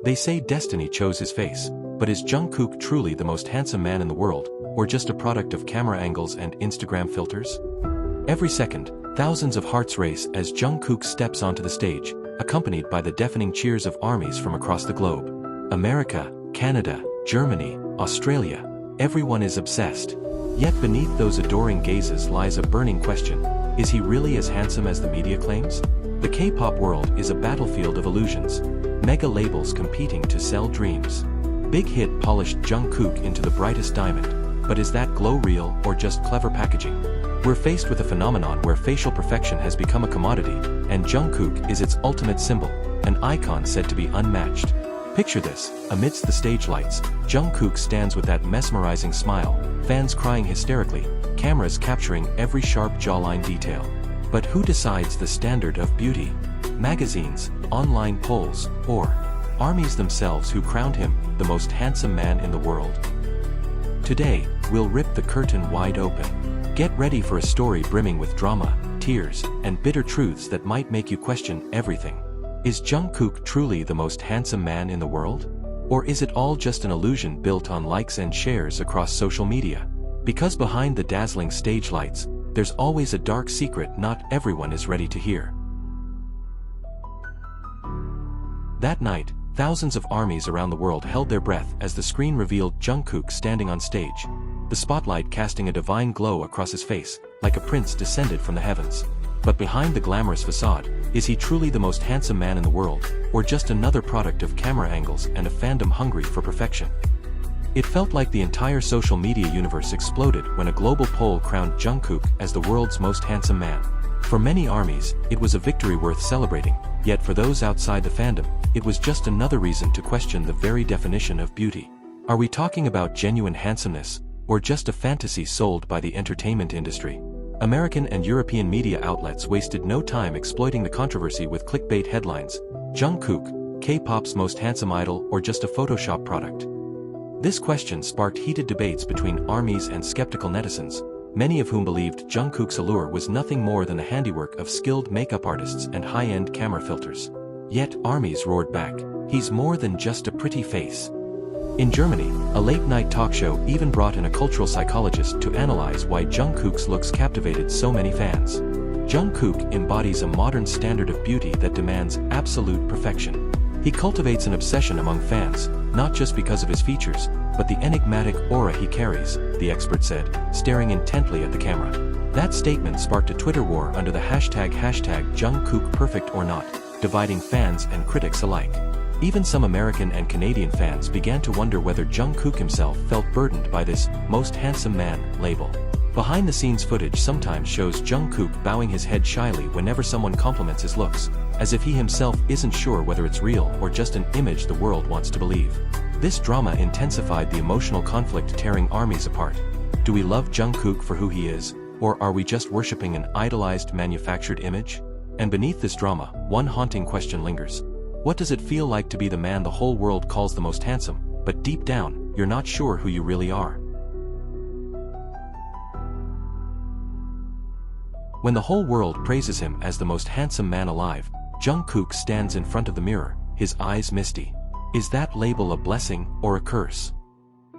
They say destiny chose his face, but is Jungkook truly the most handsome man in the world, or just a product of camera angles and Instagram filters? Every second, thousands of hearts race as Jungkook steps onto the stage, accompanied by the deafening cheers of armies from across the globe. America, Canada, Germany, Australia, everyone is obsessed. Yet beneath those adoring gazes lies a burning question: is he really as handsome as the media claims? The K-pop world is a battlefield of illusions, mega labels competing to sell dreams. Big Hit polished Jungkook into the brightest diamond, but is that glow real or just clever packaging? We're faced with a phenomenon where facial perfection has become a commodity, and Jungkook is its ultimate symbol, an icon said to be unmatched. Picture this: amidst the stage lights, Jungkook stands with that mesmerizing smile, fans crying hysterically, cameras capturing every sharp jawline detail. But who decides the standard of beauty? Magazines, online polls, or armies themselves who crowned him the most handsome man in the world? Today, we'll rip the curtain wide open. Get ready for a story brimming with drama, tears, and bitter truths that might make you question everything. Is Jungkook truly the most handsome man in the world? Or is it all just an illusion built on likes and shares across social media? Because behind the dazzling stage lights, there's always a dark secret not everyone is ready to hear. That night, thousands of armies around the world held their breath as the screen revealed Jungkook standing on stage, the spotlight casting a divine glow across his face, like a prince descended from the heavens. But behind the glamorous facade, is he truly the most handsome man in the world, or just another product of camera angles and a fandom hungry for perfection? It felt like the entire social media universe exploded when a global poll crowned Jungkook as the world's most handsome man. For many armies, it was a victory worth celebrating, yet for those outside the fandom, it was just another reason to question the very definition of beauty. Are we talking about genuine handsomeness, or just a fantasy sold by the entertainment industry? American and European media outlets wasted no time exploiting the controversy with clickbait headlines: Jungkook, K-pop's most handsome idol or just a Photoshop product? This question sparked heated debates between armies and skeptical netizens, many of whom believed Jungkook's allure was nothing more than the handiwork of skilled makeup artists and high-end camera filters. Yet armies roared back: he's more than just a pretty face. In Germany, a late-night talk show even brought in a cultural psychologist to analyze why Jungkook's looks captivated so many fans. Jungkook embodies a modern standard of beauty that demands absolute perfection. He cultivates an obsession among fans, not just because of his features, but the enigmatic aura he carries, the expert said, staring intently at the camera. That statement sparked a Twitter war under the hashtag #JungkookPerfect or not, dividing fans and critics alike. Even some American and Canadian fans began to wonder whether Jungkook himself felt burdened by this "most handsome man" label. Behind-the-scenes footage sometimes shows Jungkook bowing his head shyly whenever someone compliments his looks, as if he himself isn't sure whether it's real or just an image the world wants to believe. This drama intensified the emotional conflict tearing armies apart. Do we love Jungkook for who he is, or are we just worshipping an idolized manufactured image? And beneath this drama, one haunting question lingers. What does it feel like to be the man the whole world calls the most handsome, but deep down, you're not sure who you really are? When the whole world praises him as the most handsome man alive, Jungkook stands in front of the mirror, his eyes misty. Is that label a blessing or a curse?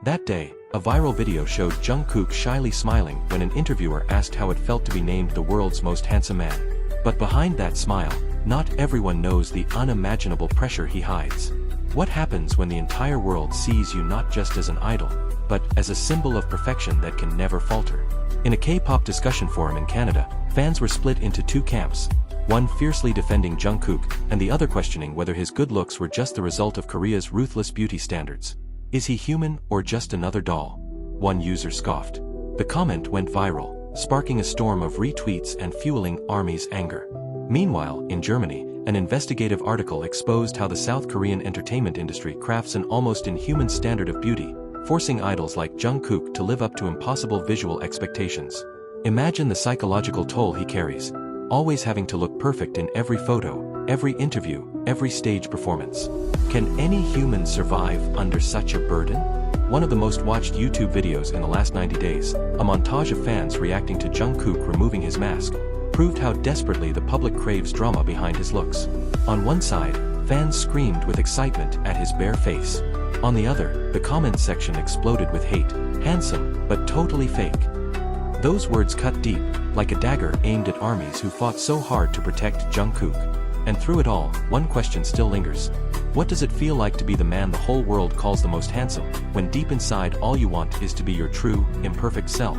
That day, a viral video showed Jungkook shyly smiling when an interviewer asked how it felt to be named the world's most handsome man. But behind that smile, not everyone knows the unimaginable pressure he hides. What happens when the entire world sees you not just as an idol, but as a symbol of perfection that can never falter? In a K-pop discussion forum in Canada, fans were split into two camps, one fiercely defending Jungkook, and the other questioning whether his good looks were just the result of Korea's ruthless beauty standards. Is he human or just another doll? One user scoffed. The comment went viral, sparking a storm of retweets and fueling armies' anger. Meanwhile, in Germany, an investigative article exposed how the South Korean entertainment industry crafts an almost inhuman standard of beauty, forcing idols like Jungkook to live up to impossible visual expectations. Imagine the psychological toll he carries, always having to look perfect in every photo, every interview, every stage performance. Can any human survive under such a burden? One of the most watched YouTube videos in the last 90 days, a montage of fans reacting to Jungkook removing his mask, proved how desperately the public craves drama behind his looks. On one side, Fans screamed with excitement at his bare face. On the other, the comments section exploded with hate. Handsome, but totally fake. Those words cut deep, like a dagger aimed at armies who fought so hard to protect Jungkook. And through it all, one question still lingers. What does it feel like to be the man the whole world calls the most handsome, when deep inside all you want is to be your true, imperfect self?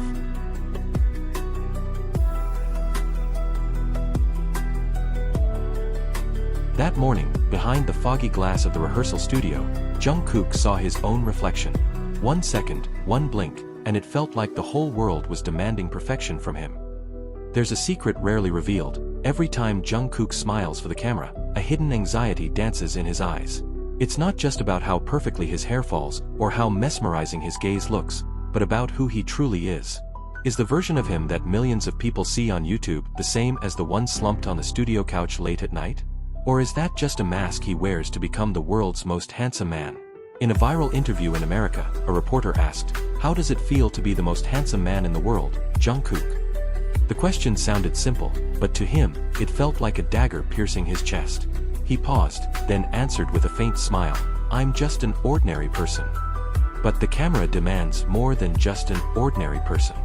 That morning, behind the foggy glass of the rehearsal studio, Jungkook saw his own reflection. 1 second, one blink, and it felt like the whole world was demanding perfection from him. There's a secret rarely revealed. Every time Jungkook smiles for the camera, a hidden anxiety dances in his eyes. It's not just about how perfectly his hair falls, or how mesmerizing his gaze looks, but about who he truly is. Is the version of him that millions of people see on YouTube the same as the one slumped on the studio couch late at night? Or is that just a mask he wears to become the world's most handsome man? In a viral interview in America, a reporter asked, "How does it feel to be the most handsome man in the world, Jungkook?" The question sounded simple, but to him, it felt like a dagger piercing his chest. He paused, then answered with a faint smile, "I'm just an ordinary person." But the camera demands more than just an ordinary person.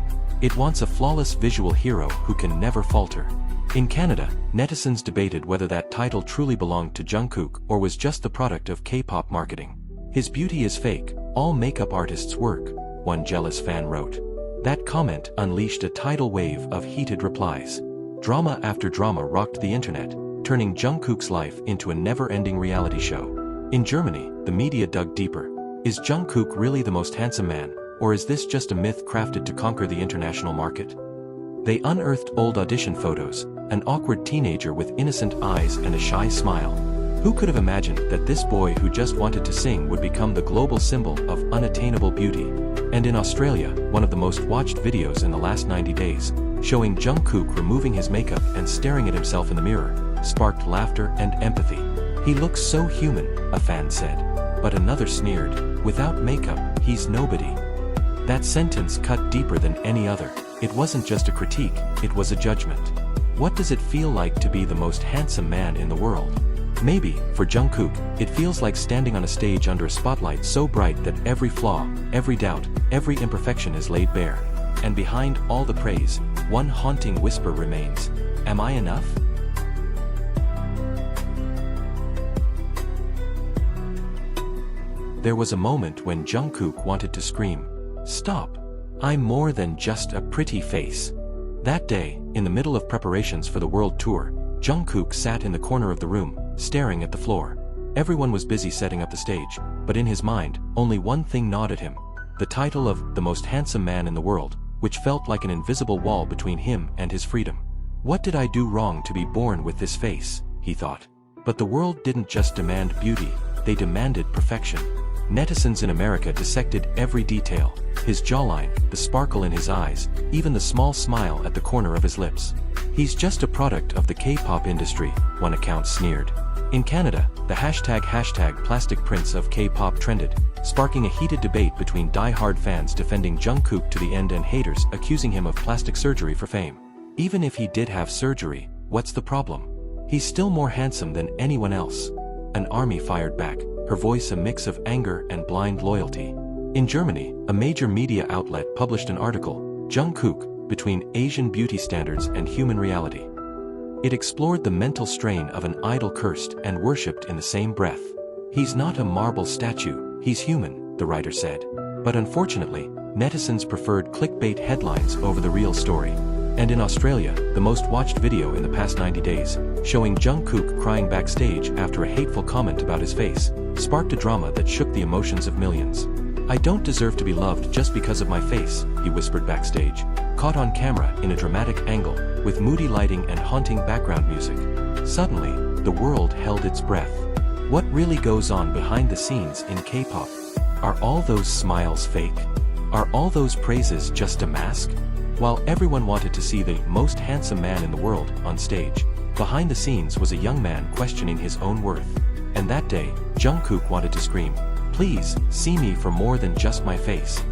It wants a flawless visual hero who can never falter. In Canada, netizens debated whether that title truly belonged to Jungkook or was just the product of K-pop marketing. "His beauty is fake, all makeup artists' work," one jealous fan wrote. That comment unleashed a tidal wave of heated replies. Drama after drama rocked the internet, turning Jungkook's life into a never-ending reality show. In Germany, the media dug deeper. Is Jungkook really the most handsome man, or is this just a myth crafted to conquer the international market? They unearthed old audition photos, an awkward teenager with innocent eyes and a shy smile. Who could have imagined that this boy who just wanted to sing would become the global symbol of unattainable beauty? And in Australia, one of the most watched videos in the last 90 days, showing Jungkook removing his makeup and staring at himself in the mirror, sparked laughter and empathy. "He looks so human," a fan said. But another sneered, "Without makeup, he's nobody." That sentence cut deeper than any other. It wasn't just a critique, it was a judgment. What does it feel like to be the most handsome man in the world? Maybe, for Jungkook, it feels like standing on a stage under a spotlight so bright that every flaw, every doubt, every imperfection is laid bare. And behind all the praise, one haunting whisper remains. Am I enough? There was a moment when Jungkook wanted to scream, "Stop! I'm more than just a pretty face." That day, in the middle of preparations for the world tour, Jungkook sat in the corner of the room, staring at the floor. Everyone was busy setting up the stage, but in his mind, only one thing gnawed at him. The title of the most handsome man in the world, which felt like an invisible wall between him and his freedom. What did I do wrong to be born with this face, he thought. But the world didn't just demand beauty, they demanded perfection. Netizens in America dissected every detail, his jawline, the sparkle in his eyes, even the small smile at the corner of his lips. "He's just a product of the K-pop industry," one account sneered. In Canada, the hashtag plastic prince of K-pop trended, sparking a heated debate between die-hard fans defending Jungkook to the end and haters accusing him of plastic surgery for fame. Even if he did have surgery, what's the problem? He's still more handsome than anyone else. An army fired back, her voice a mix of anger and blind loyalty. In Germany, a major media outlet published an article, Jungkook, Between Asian Beauty Standards and Human Reality. It explored the mental strain of an idol cursed and worshipped in the same breath. "He's not a marble statue, he's human," the writer said. But unfortunately, netizens preferred clickbait headlines over the real story. And in Australia, the most watched video in the past 90 days, showing Jungkook crying backstage after a hateful comment about his face, sparked a drama that shook the emotions of millions. "I don't deserve to be loved just because of my face," he whispered backstage, caught on camera in a dramatic angle, with moody lighting and haunting background music. Suddenly, the world held its breath. What really goes on behind the scenes in K-pop? Are all those smiles fake? Are all those praises just a mask? While everyone wanted to see the most handsome man in the world on stage, behind the scenes was a young man questioning his own worth. And that day, Jungkook wanted to scream, "Please, see me for more than just my face."